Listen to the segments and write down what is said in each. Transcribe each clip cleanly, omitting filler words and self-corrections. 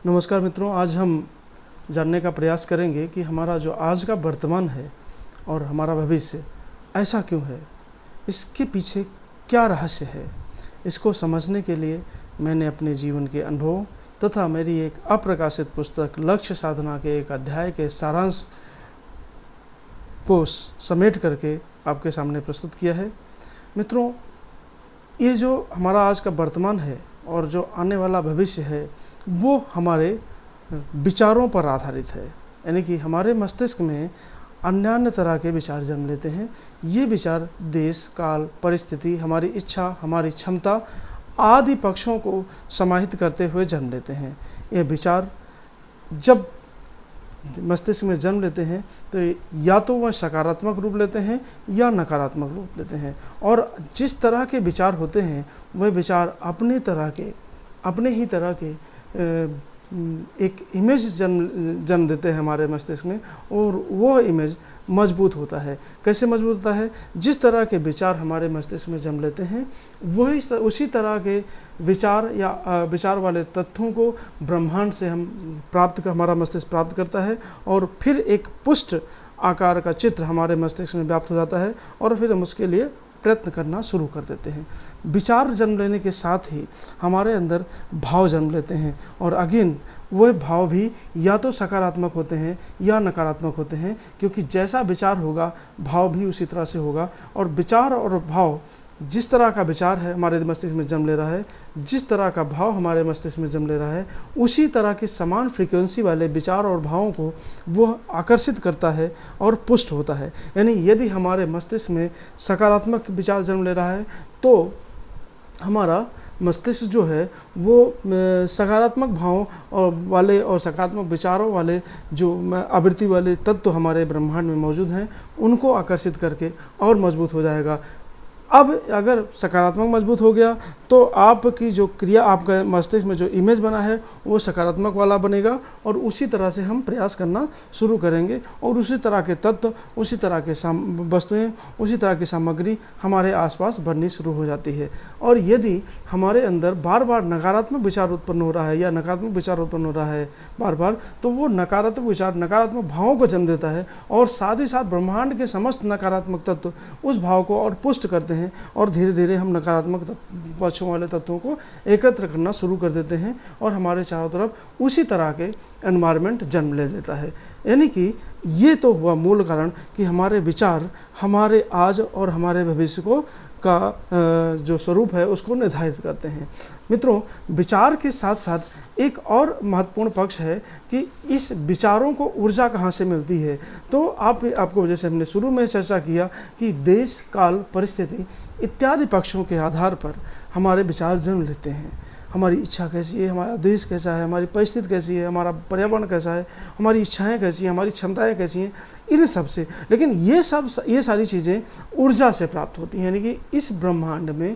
नमस्कार मित्रों, आज हम जानने का प्रयास करेंगे कि हमारा जो आज का वर्तमान है और हमारा भविष्य ऐसा क्यों है, इसके पीछे क्या रहस्य है। इसको समझने के लिए मैंने अपने जीवन के अनुभव तथा मेरी एक अप्रकाशित पुस्तक लक्ष्य साधना के एक अध्याय के सारांश को समेट करके आपके सामने प्रस्तुत किया है। मित्रों, ये जो हमारा आज का वर्तमान है और जो आने वाला भविष्य है वो हमारे विचारों पर आधारित है। यानी कि हमारे मस्तिष्क में अन्य तरह के विचार जन्म लेते हैं। ये विचार देश, काल, परिस्थिति, हमारी इच्छा, हमारी क्षमता आदि पक्षों को समाहित करते हुए जन्म लेते हैं। ये विचार जब मस्तिष्क में जन्म लेते हैं तो या तो वह सकारात्मक रूप लेते हैं या नकारात्मक रूप लेते हैं। और जिस तरह के विचार होते हैं वह विचार अपने ही तरह के एक इमेज जन्म देते हैं हमारे मस्तिष्क में, और वह इमेज मजबूत होता है। कैसे मजबूत होता है? जिस तरह के विचार हमारे मस्तिष्क में जन्म लेते हैं वही उसी तरह के विचार या विचार वाले तत्वों को ब्रह्मांड से हमारा मस्तिष्क प्राप्त करता है, और फिर एक पुष्ट आकार का चित्र हमारे मस्तिष्क में व्याप्त हो जाता है, और फिर हम उसके लिए प्रयत्न करना शुरू कर देते हैं। विचार जन्म लेने के साथ ही हमारे अंदर भाव जन्म लेते हैं, और अगेन वह भाव भी या तो सकारात्मक होते हैं या नकारात्मक होते हैं, क्योंकि जैसा विचार होगा भाव भी उसी तरह से होगा। और विचार और भाव, जिस तरह का विचार है हमारे मस्तिष्क में जन्म ले रहा है, जिस तरह का भाव हमारे मस्तिष्क में जन्म ले रहा है, उसी तरह के समान फ्रीक्वेंसी वाले विचार और भावों को वह आकर्षित करता है और पुष्ट होता है। यानी यदि हमारे मस्तिष्क में सकारात्मक विचार जन्म ले रहा है तो हमारा मस्तिष्क जो है वो सकारात्मक भावों वाले और सकारात्मक विचारों वाले जो आवृत्ति वाले तत्व हमारे ब्रह्मांड में मौजूद हैं उनको आकर्षित करके और मजबूत हो जाएगा। अब अगर सकारात्मक मजबूत हो गया तो आपकी जो क्रिया, आपका मस्तिष्क में जो इमेज बना है वो सकारात्मक वाला बनेगा, और उसी तरह से हम प्रयास करना शुरू करेंगे, और उसी तरह के तत्व, उसी तरह के वस्तुएं, उसी तरह की सामग्री हमारे आसपास बननी शुरू हो जाती है। और यदि हमारे अंदर बार बार नकारात्मक विचार उत्पन्न हो रहा है या नकारात्मक विचार उत्पन्न हो रहा है बार बार, तो वो नकारात्मक विचार नकारात्मक भावों को जन्म देता है, और साथ ही साथ ब्रह्मांड के समस्त नकारात्मक तत्व उस भाव को और पुष्ट करते हैं, और धीरे धीरे हम नकारात्मक पक्षों वाले तत्वों को एकत्र करना शुरू कर देते हैं, और हमारे चारों तरफ उसी तरह के एनवायरनमेंट जन्म ले लेता है। यानी कि ये तो हुआ मूल कारण कि हमारे विचार हमारे आज और हमारे भविष्य को का जो स्वरूप है उसको निर्धारित करते हैं। मित्रों, विचार के साथ साथ एक और महत्वपूर्ण पक्ष है कि इस विचारों को ऊर्जा कहाँ से मिलती है। तो आपको जैसे हमने शुरू में चर्चा किया कि देश, काल, परिस्थिति इत्यादि पक्षों के आधार पर हमारे विचार जन्म लेते हैं। हमारी इच्छा कैसी है, हमारा देश कैसा है, हमारी परिस्थिति कैसी है, हमारा पर्यावरण कैसा है, हमारी इच्छाएं कैसी हैं, हमारी क्षमताएं कैसी हैं, इन सब से। लेकिन ये सारी चीज़ें ऊर्जा से प्राप्त होती हैं। यानी कि इस ब्रह्मांड में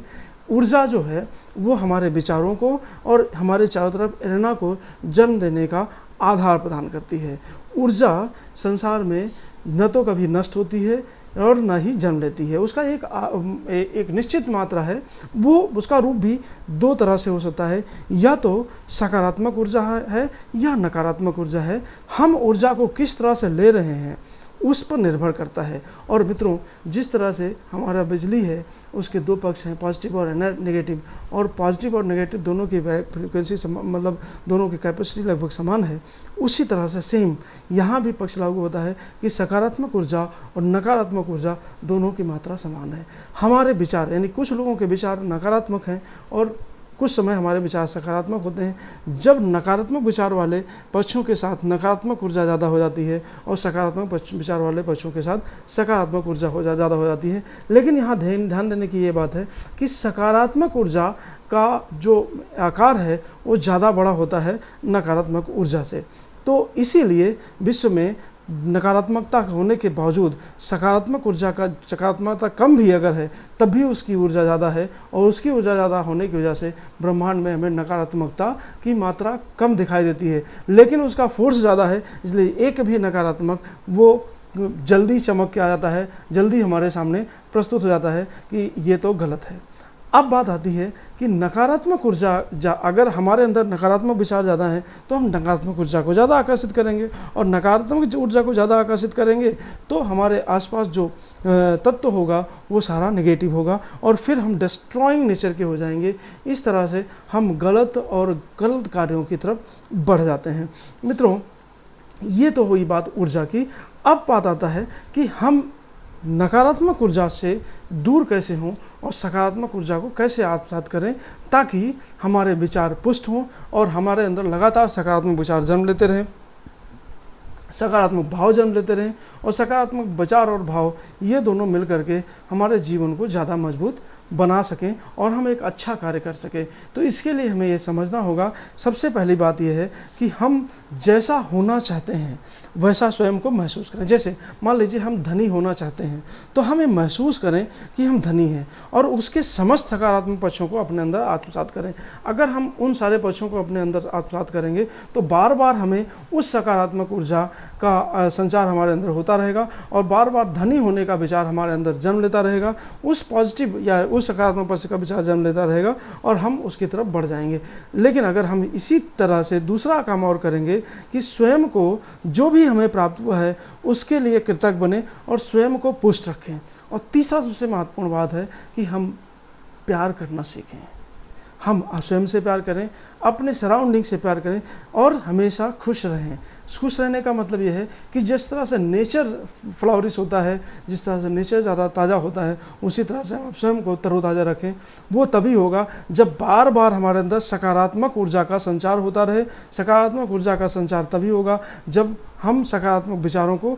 ऊर्जा जो है वो हमारे विचारों को और हमारे चारों तरफ एरेना को जन्म देने का आधार प्रदान करती है। ऊर्जा संसार में न तो कभी नष्ट होती है और न ही जन्म लेती है। उसका एक निश्चित मात्रा है। वो उसका रूप भी दो तरह से हो सकता है, या तो सकारात्मक ऊर्जा है या नकारात्मक ऊर्जा है। हम ऊर्जा को किस तरह से ले रहे हैं उस पर निर्भर करता है। और मित्रों, जिस तरह से हमारा बिजली है उसके दो पक्ष हैं, पॉजिटिव और नेगेटिव, और पॉजिटिव और नेगेटिव दोनों की फ्रिक्वेंसी मतलब दोनों की कैपेसिटी लगभग समान है, उसी तरह से सेम यहाँ भी पक्ष लागू होता है कि सकारात्मक ऊर्जा और नकारात्मक ऊर्जा दोनों की मात्रा समान है। हमारे विचार, यानी कुछ लोगों के विचार नकारात्मक हैं और कुछ समय हमारे विचार सकारात्मक होते हैं। जब नकारात्मक विचार वाले पक्षों के साथ नकारात्मक ऊर्जा ज़्यादा हो जाती है और सकारात्मक विचार वाले पक्षों के साथ सकारात्मक ऊर्जा ज़्यादा हो जाती है। लेकिन यहाँ ध्यान देने की ये बात है कि सकारात्मक ऊर्जा का जो आकार है वो ज़्यादा बड़ा होता है नकारात्मक ऊर्जा से। तो इसीलिए विश्व में नकारात्मकता होने के बावजूद सकारात्मकता कम भी अगर है तब भी उसकी ऊर्जा ज़्यादा है, और उसकी ऊर्जा ज़्यादा होने की वजह से ब्रह्मांड में हमें नकारात्मकता की मात्रा कम दिखाई देती है, लेकिन उसका फोर्स ज़्यादा है। इसलिए एक भी नकारात्मक वो जल्दी चमक के आ जाता है, जल्दी हमारे सामने प्रस्तुत हो जाता है कि ये तो गलत है। अब बात आती है कि नकारात्मक ऊर्जा अगर हमारे अंदर नकारात्मक विचार ज़्यादा हैं तो हम नकारात्मक ऊर्जा को ज़्यादा आकर्षित करेंगे, और नकारात्मक ऊर्जा को ज़्यादा आकर्षित करेंगे तो हमारे आसपास जो तत्व होगा वो सारा नेगेटिव होगा, और फिर हम डिस्ट्रॉइंग नेचर के हो जाएंगे। इस तरह से हम गलत कार्यों की तरफ बढ़ जाते हैं। मित्रों, ये तो हुई बात ऊर्जा की। अब बात आता है कि हम नकारात्मक ऊर्जा से दूर कैसे हों और सकारात्मक ऊर्जा को कैसे आत्मसात करें, ताकि हमारे विचार पुष्ट हों और हमारे अंदर लगातार सकारात्मक विचार जन्म लेते रहें, सकारात्मक भाव जन्म लेते रहें, और सकारात्मक विचार और भाव ये दोनों मिल करके हमारे जीवन को ज़्यादा मजबूत बना सकें और हम एक अच्छा कार्य कर सकें। तो इसके लिए हमें ये समझना होगा, सबसे पहली बात यह है कि हम जैसा होना चाहते हैं वैसा स्वयं को महसूस करें। जैसे मान लीजिए हम धनी होना चाहते हैं तो हमें महसूस करें कि हम धनी हैं और उसके समस्त सकारात्मक पक्षों को अपने अंदर आत्मसात करें। अगर हम उन सारे पक्षों को अपने अंदर आत्मसात करेंगे तो बार बार हमें उस सकारात्मक ऊर्जा का संचार हमारे अंदर होता रहेगा और बार बार धनी होने का विचार हमारे अंदर जन्म लेता रहेगा, उस पॉजिटिव या उस सकारात्मक पक्ष का विचार जन्म लेता रहेगा और हम उसकी तरफ बढ़ जाएंगे। लेकिन अगर हम इसी तरह से दूसरा काम और करेंगे कि स्वयं को जो भी हमें प्राप्त हुआ है उसके लिए कृतज्ञ बने और स्वयं को पुष्ट रखें। और तीसरा सबसे महत्वपूर्ण बात है कि हम प्यार करना सीखें। हम स्वयं से प्यार करें, अपने सराउंडिंग से प्यार करें और हमेशा खुश रहें। खुश रहने का मतलब यह है कि जिस तरह से नेचर फ्लावरिश होता है, जिस तरह से नेचर ज़्यादा ताज़ा होता है, उसी तरह से हम स्वयं को तरोताज़ा रखें। वो तभी होगा जब बार बार हमारे अंदर सकारात्मक ऊर्जा का संचार होता रहे। सकारात्मक ऊर्जा का संचार तभी होगा जब हम सकारात्मक विचारों को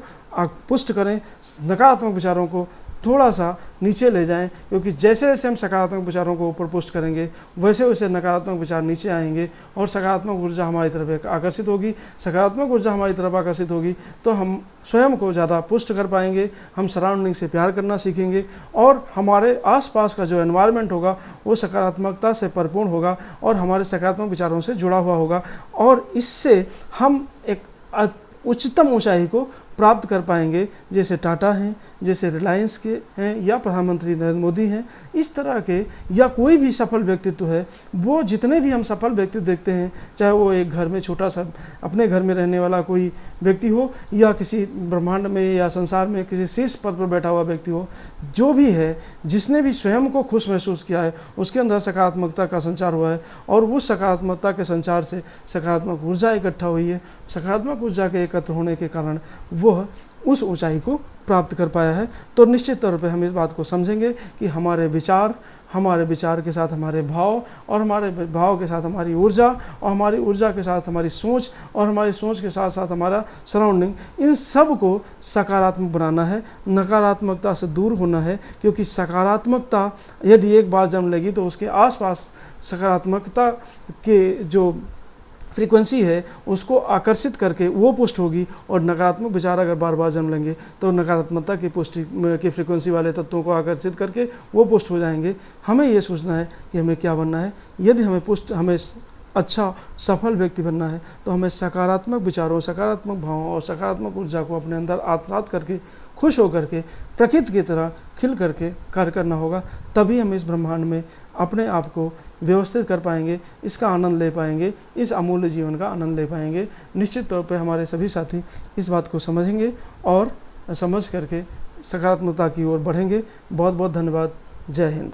पुष्ट करें, नकारात्मक विचारों को थोड़ा सा नीचे ले जाएं, क्योंकि जैसे जैसे हम सकारात्मक विचारों को ऊपर पुष्ट करेंगे वैसे वैसे नकारात्मक विचार नीचे आएंगे और सकारात्मक ऊर्जा हमारी तरफ आकर्षित होगी। सकारात्मक ऊर्जा हमारी तरफ आकर्षित होगी तो हम स्वयं को ज़्यादा पुष्ट कर पाएंगे, हम सराउंडिंग से प्यार करना सीखेंगे और हमारे आसपास का जो एनवायरनमेंट होगा वो सकारात्मकता से परिपूर्ण होगा और हमारे सकारात्मक विचारों से जुड़ा हुआ होगा, और इससे हम एक उच्चतम ऊंचाई को प्राप्त कर पाएंगे, जैसे टाटा हैं, जैसे रिलायंस के हैं, या प्रधानमंत्री नरेंद्र मोदी हैं। इस तरह के या कोई भी सफल व्यक्तित्व है, वो जितने भी हम सफल व्यक्तित्व देखते हैं, चाहे वो एक घर में छोटा सा अपने घर में रहने वाला कोई व्यक्ति हो या किसी ब्रह्मांड में या संसार में किसी शीर्ष पद पर बैठा हुआ व्यक्ति हो, जो भी है, जिसने भी स्वयं को खुश महसूस किया है उसके अंदर सकारात्मकता का संचार हुआ है और उस सकारात्मकता के संचार से सकारात्मक ऊर्जा इकट्ठा हुई है। सकारात्मक ऊर्जा के एकत्र होने के कारण वह उस ऊंचाई को प्राप्त कर पाया है। तो निश्चित तौर पे हम इस बात को समझेंगे कि हमारे विचार के साथ हमारे भाव और हमारे भाव के साथ हमारी ऊर्जा और हमारी ऊर्जा के साथ हमारी सोच और हमारी सोच के साथ साथ हमारा सराउंडिंग, इन सब को सकारात्मक बनाना है, नकारात्मकता से दूर होना है। क्योंकि सकारात्मकता यदि एक बार जन्म लेगी तो उसके आसपास सकारात्मकता के जो फ्रीक्वेंसी है उसको आकर्षित करके वो पुष्ट होगी, और नकारात्मक विचार अगर बार बार जन्म लेंगे तो नकारात्मकता की पुष्टि की फ्रीक्वेंसी वाले तत्वों को आकर्षित करके वो पुष्ट हो जाएंगे। हमें ये सोचना है कि हमें क्या बनना है। यदि हमें अच्छा सफल व्यक्ति बनना है तो हमें सकारात्मक विचारों, सकारात्मक भावों और सकारात्मक ऊर्जा को अपने अंदर आत्मसात करके खुश होकर के प्रकृति की तरह खिल करके कार्य करना होगा। तभी हम इस ब्रह्मांड में अपने आप को व्यवस्थित कर पाएंगे, इसका आनंद ले पाएंगे, इस अमूल्य जीवन का आनंद ले पाएंगे। निश्चित तौर पे हमारे सभी साथी इस बात को समझेंगे और समझ करके सकारात्मकता की ओर बढ़ेंगे। बहुत बहुत धन्यवाद। जय हिंद।